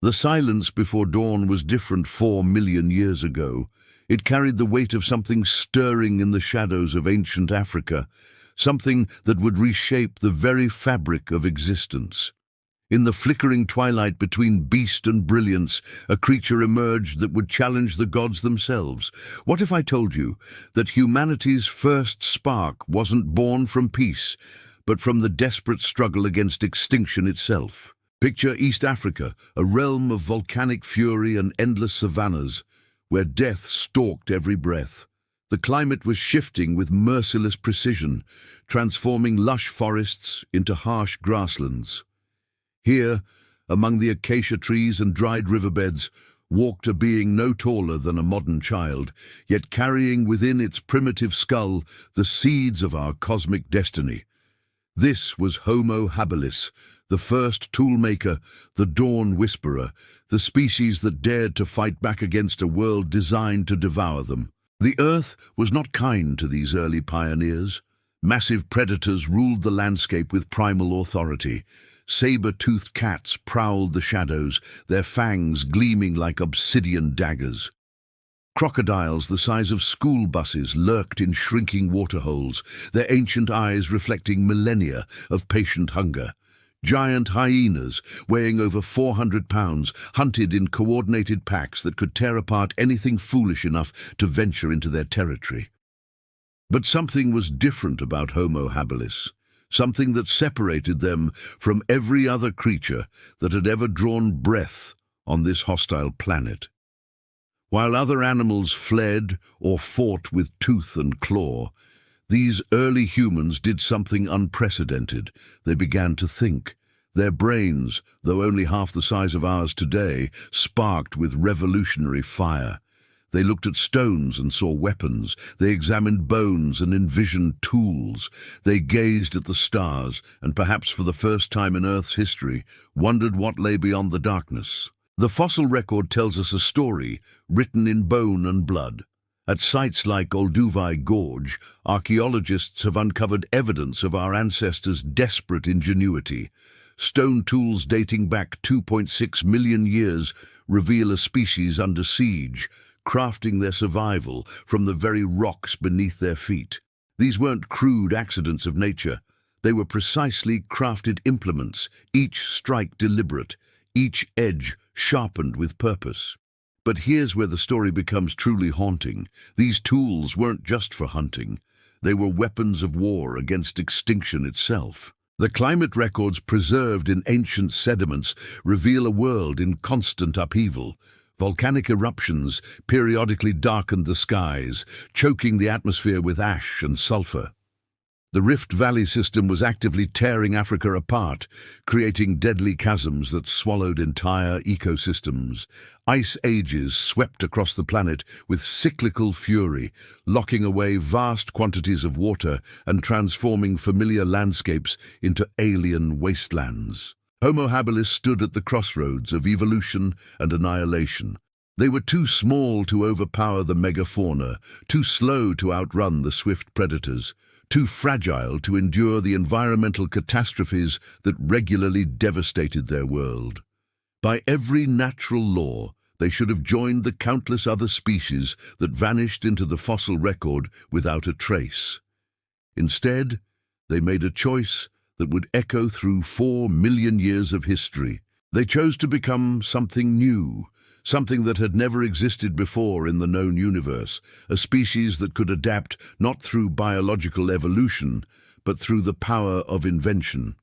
The silence before dawn was different 4 million years ago. It carried the weight of something stirring in the shadows of ancient Africa, something that would reshape the very fabric of existence. In the flickering twilight between beast and brilliance, a creature emerged that would challenge the gods themselves. What if I told you that humanity's first spark wasn't born from peace, but from the desperate struggle against extinction itself? Picture East Africa, a realm of volcanic fury and endless savannas, where death stalked every breath. The climate was shifting with merciless precision, transforming lush forests into harsh grasslands. Here, among the acacia trees and dried riverbeds, walked a being no taller than a modern child, yet carrying within its primitive skull the seeds of our cosmic destiny. This was Homo Habilis, the first toolmaker, the dawn whisperer, the species that dared to fight back against a world designed to devour them. The Earth was not kind to these early pioneers. Massive predators ruled the landscape with primal authority. Saber-toothed cats prowled the shadows, their fangs gleaming like obsidian daggers. Crocodiles the size of school buses lurked in shrinking waterholes, their ancient eyes reflecting millennia of patient hunger. Giant hyenas, weighing over 400 pounds, hunted in coordinated packs that could tear apart anything foolish enough to venture into their territory. But something was different about Homo habilis, something that separated them from every other creature that had ever drawn breath on this hostile planet. While other animals fled or fought with tooth and claw, these early humans did something unprecedented. They began to think. Their brains, though only half the size of ours today, sparked with revolutionary fire. They looked at stones and saw weapons. They examined bones and envisioned tools. They gazed at the stars and, perhaps for the first time in Earth's history, wondered what lay beyond the darkness. The fossil record tells us a story written in bone and blood. At sites like Olduvai Gorge, archaeologists have uncovered evidence of our ancestors' desperate ingenuity. Stone tools dating back 2.6 million years reveal a species under siege, crafting their survival from the very rocks beneath their feet. These weren't crude accidents of nature. They were precisely crafted implements, each strike deliberate, each edge sharpened with purpose. But here's where the story becomes truly haunting. These tools weren't just for hunting. They were weapons of war against extinction itself. The climate records preserved in ancient sediments reveal a world in constant upheaval. Volcanic eruptions periodically darkened the skies, choking the atmosphere with ash and sulfur. The Rift Valley system was actively tearing Africa apart, creating deadly chasms that swallowed entire ecosystems. Ice ages swept across the planet with cyclical fury, locking away vast quantities of water and transforming familiar landscapes into alien wastelands. Homo habilis stood at the crossroads of evolution and annihilation. They were too small to overpower the megafauna, too slow to outrun the swift predators, too fragile to endure the environmental catastrophes that regularly devastated their world. By every natural law, they should have joined the countless other species that vanished into the fossil record without a trace. Instead, they made a choice that would echo through 4 million years of history. They chose to become something new, something that had never existed before in the known universe, a species that could adapt not through biological evolution, but through the power of invention.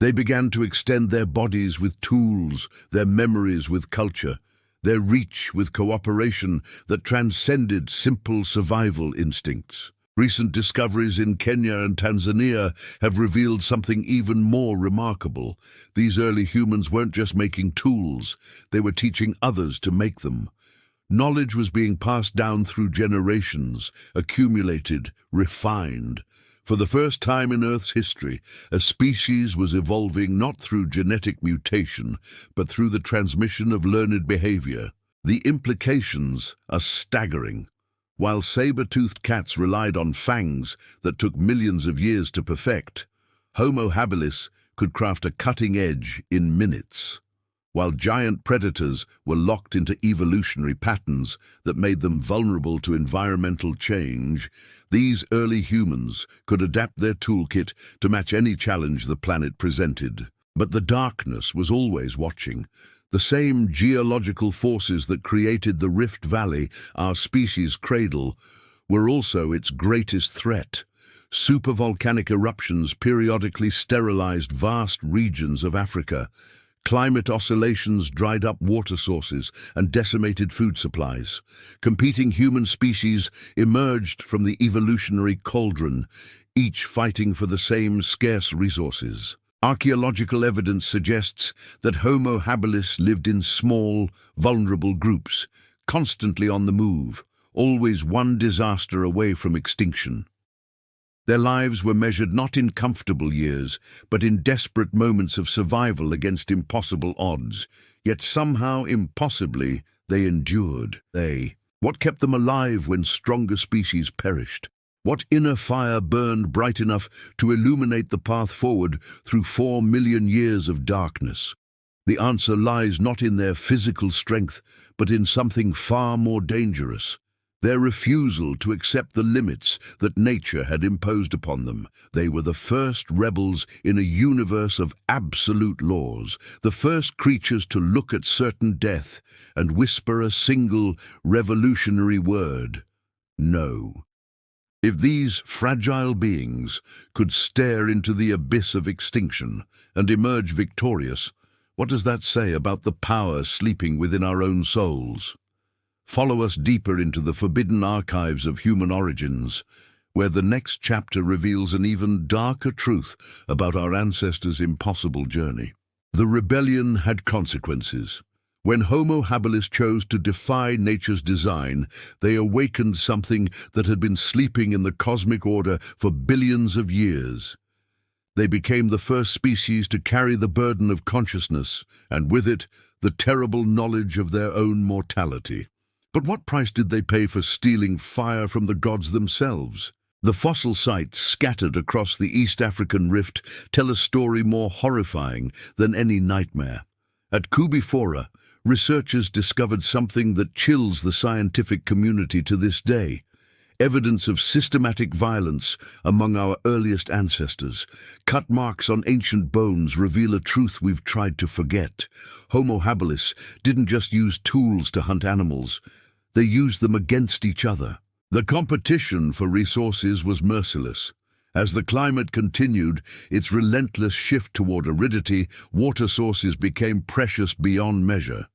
They began to extend their bodies with tools, their memories with culture, their reach with cooperation that transcended simple survival instincts. Recent discoveries in Kenya and Tanzania have revealed something even more remarkable. These early humans weren't just making tools, they were teaching others to make them. Knowledge was being passed down through generations, accumulated, refined. For the first time in Earth's history, a species was evolving not through genetic mutation, but through the transmission of learned behavior. The implications are staggering. While saber-toothed cats relied on fangs that took millions of years to perfect, Homo habilis could craft a cutting edge in minutes. While giant predators were locked into evolutionary patterns that made them vulnerable to environmental change, these early humans could adapt their toolkit to match any challenge the planet presented. But the darkness was always watching. The same geological forces that created the Rift Valley, our species' cradle, were also its greatest threat. Supervolcanic eruptions periodically sterilized vast regions of Africa. Climate oscillations dried up water sources and decimated food supplies. Competing human species emerged from the evolutionary cauldron, each fighting for the same scarce resources. Archaeological evidence suggests that Homo habilis lived in small, vulnerable groups, constantly on the move, always one disaster away from extinction. Their lives were measured not in comfortable years, but in desperate moments of survival against impossible odds. Yet somehow, impossibly, they endured. What kept them alive when stronger species perished? What inner fire burned bright enough to illuminate the path forward through 4 million years of darkness? The answer lies not in their physical strength, but in something far more dangerous: their refusal to accept the limits that nature had imposed upon them. They were the first rebels in a universe of absolute laws, the first creatures to look at certain death and whisper a single revolutionary word: no. If these fragile beings could stare into the abyss of extinction and emerge victorious, what does that say about the power sleeping within our own souls? Follow us deeper into the forbidden archives of human origins, where the next chapter reveals an even darker truth about our ancestors' impossible journey. The rebellion had consequences. When Homo habilis chose to defy nature's design, they awakened something that had been sleeping in the cosmic order for billions of years. They became the first species to carry the burden of consciousness, and with it, the terrible knowledge of their own mortality. But what price did they pay for stealing fire from the gods themselves? The fossil sites scattered across the East African rift tell a story more horrifying than any nightmare. At Kubifora, researchers discovered something that chills the scientific community to this day: evidence of systematic violence among our earliest ancestors. Cut marks on ancient bones reveal a truth we've tried to forget. Homo habilis didn't just use tools to hunt animals, they used them against each other. The competition for resources was merciless. As the climate continued its relentless shift toward aridity, water sources became precious beyond measure.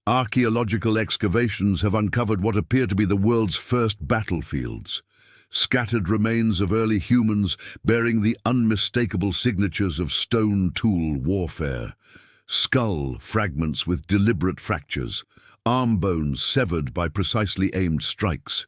Archaeological excavations have uncovered what appear to be the world's first battlefields. Scattered remains of early humans bearing the unmistakable signatures of stone tool warfare. Skull fragments with deliberate fractures, arm bones severed by precisely aimed strikes.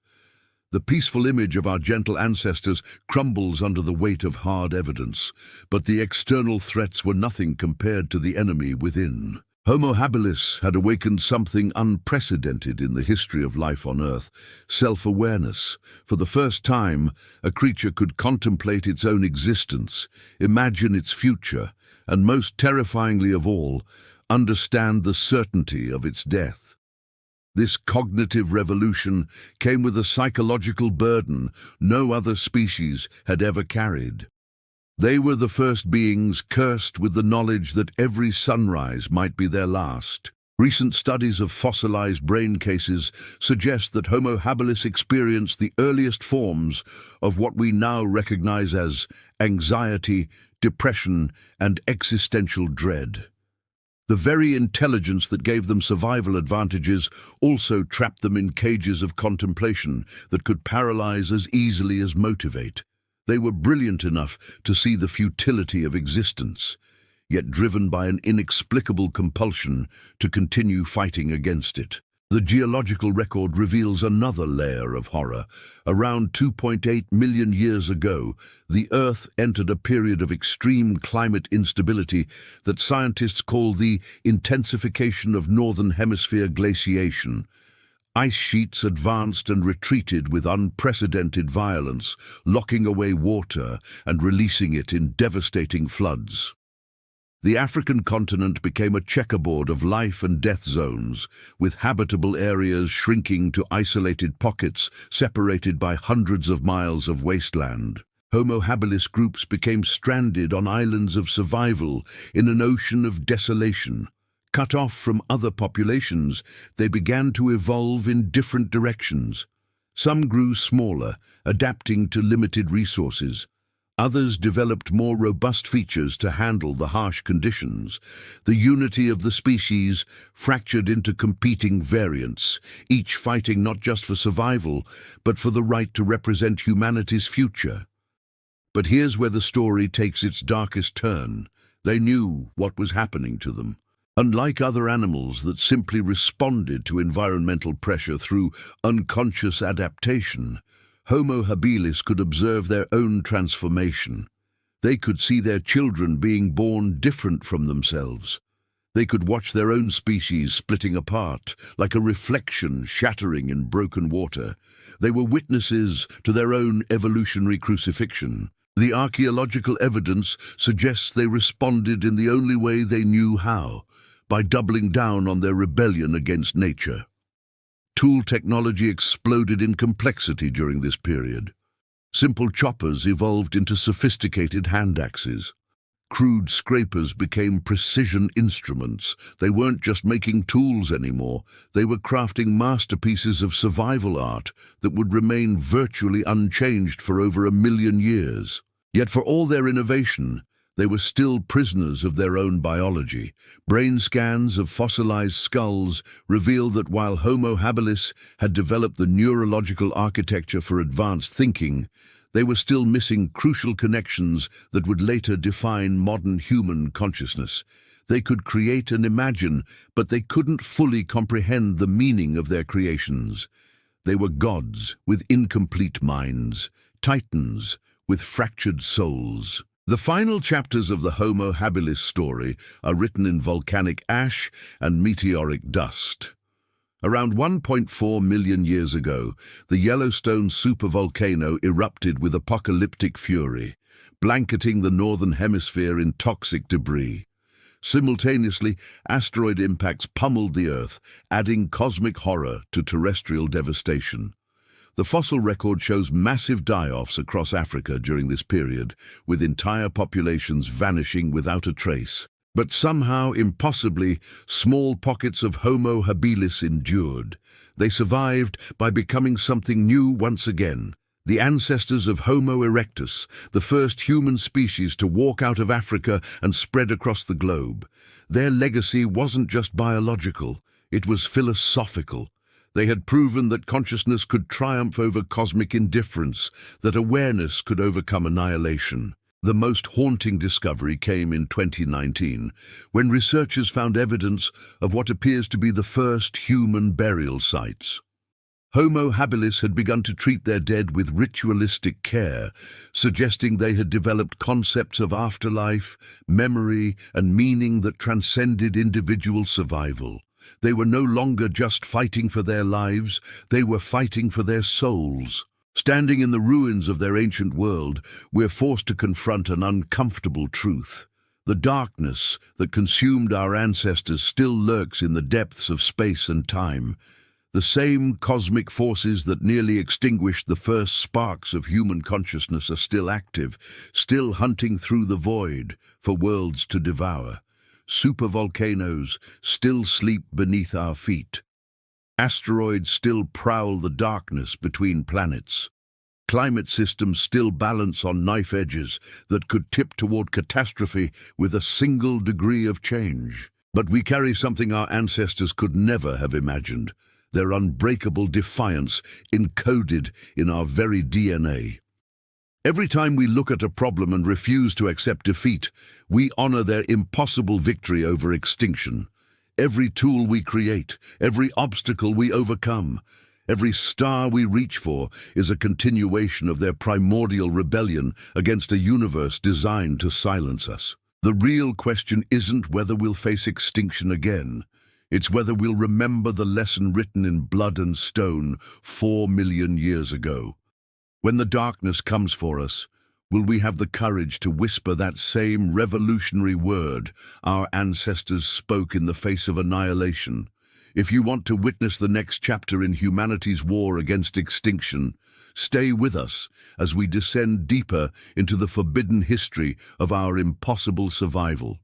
The peaceful image of our gentle ancestors crumbles under the weight of hard evidence, but the external threats were nothing compared to the enemy within. Homo habilis had awakened something unprecedented in the history of life on Earth: self-awareness. For the first time, a creature could contemplate its own existence, imagine its future, and most terrifyingly of all, understand the certainty of its death. This cognitive revolution came with a psychological burden no other species had ever carried. They were the first beings cursed with the knowledge that every sunrise might be their last. Recent studies of fossilized brain cases suggest that Homo habilis experienced the earliest forms of what we now recognize as anxiety, depression, and existential dread. The very intelligence that gave them survival advantages also trapped them in cages of contemplation that could paralyze as easily as motivate. They were brilliant enough to see the futility of existence, yet driven by an inexplicable compulsion to continue fighting against it. The geological record reveals another layer of horror. Around 2.8 million years ago, the Earth entered a period of extreme climate instability that scientists call the intensification of Northern Hemisphere glaciation. Ice sheets advanced and retreated with unprecedented violence, locking away water and releasing it in devastating floods. The African continent became a checkerboard of life and death zones, with habitable areas shrinking to isolated pockets separated by hundreds of miles of wasteland. Homo habilis groups became stranded on islands of survival in an ocean of desolation. Cut off from other populations, they began to evolve in different directions. Some grew smaller, adapting to limited resources. Others developed more robust features to handle the harsh conditions. The unity of the species fractured into competing variants, each fighting not just for survival, but for the right to represent humanity's future. But here's where the story takes its darkest turn. They knew what was happening to them. Unlike other animals that simply responded to environmental pressure through unconscious adaptation, Homo habilis could observe their own transformation. They could see their children being born different from themselves. They could watch their own species splitting apart, like a reflection shattering in broken water. They were witnesses to their own evolutionary crucifixion. The archaeological evidence suggests they responded in the only way they knew how, by doubling down on their rebellion against nature. Tool technology exploded in complexity during this period. Simple choppers evolved into sophisticated hand axes. Crude scrapers became precision instruments. They weren't just making tools anymore. They were crafting masterpieces of survival art that would remain virtually unchanged for over 1 million years. Yet for all their innovation, they were still prisoners of their own biology. Brain scans of fossilized skulls revealed that while Homo habilis had developed the neurological architecture for advanced thinking, they were still missing crucial connections that would later define modern human consciousness. They could create and imagine, but they couldn't fully comprehend the meaning of their creations. They were gods with incomplete minds, titans with fractured souls. The final chapters of the Homo habilis story are written in volcanic ash and meteoric dust. Around 1.4 million years ago, the Yellowstone supervolcano erupted with apocalyptic fury, blanketing the northern hemisphere in toxic debris. Simultaneously, asteroid impacts pummeled the Earth, adding cosmic horror to terrestrial devastation. The fossil record shows massive die-offs across Africa during this period, with entire populations vanishing without a trace. But somehow, impossibly, small pockets of Homo habilis endured. They survived by becoming something new once again. The ancestors of Homo erectus, the first human species to walk out of Africa and spread across the globe. Their legacy wasn't just biological, it was philosophical. They had proven that consciousness could triumph over cosmic indifference, that awareness could overcome annihilation. The most haunting discovery came in 2019, when researchers found evidence of what appears to be the first human burial sites. Homo habilis had begun to treat their dead with ritualistic care, suggesting they had developed concepts of afterlife, memory, and meaning that transcended individual survival. They were no longer just fighting for their lives, they were fighting for their souls. Standing in the ruins of their ancient world, we're forced to confront an uncomfortable truth. The darkness that consumed our ancestors still lurks in the depths of space and time. The same cosmic forces that nearly extinguished the first sparks of human consciousness are still active, still hunting through the void for worlds to devour. Supervolcanoes still sleep beneath our feet. Asteroids still prowl the darkness between planets. Climate systems still balance on knife edges that could tip toward catastrophe with a single degree of change. But we carry something our ancestors could never have imagined, their unbreakable defiance encoded in our very DNA. Every time we look at a problem and refuse to accept defeat, we honor their impossible victory over extinction. Every tool we create, every obstacle we overcome, every star we reach for is a continuation of their primordial rebellion against a universe designed to silence us. The real question isn't whether we'll face extinction again. It's whether we'll remember the lesson written in blood and stone 4 million years ago. When the darkness comes for us, Will we have the courage to whisper that same revolutionary word our ancestors spoke in the face of annihilation? If you want to witness the next chapter in humanity's war against extinction, stay with us as we descend deeper into the forbidden history of our impossible survival.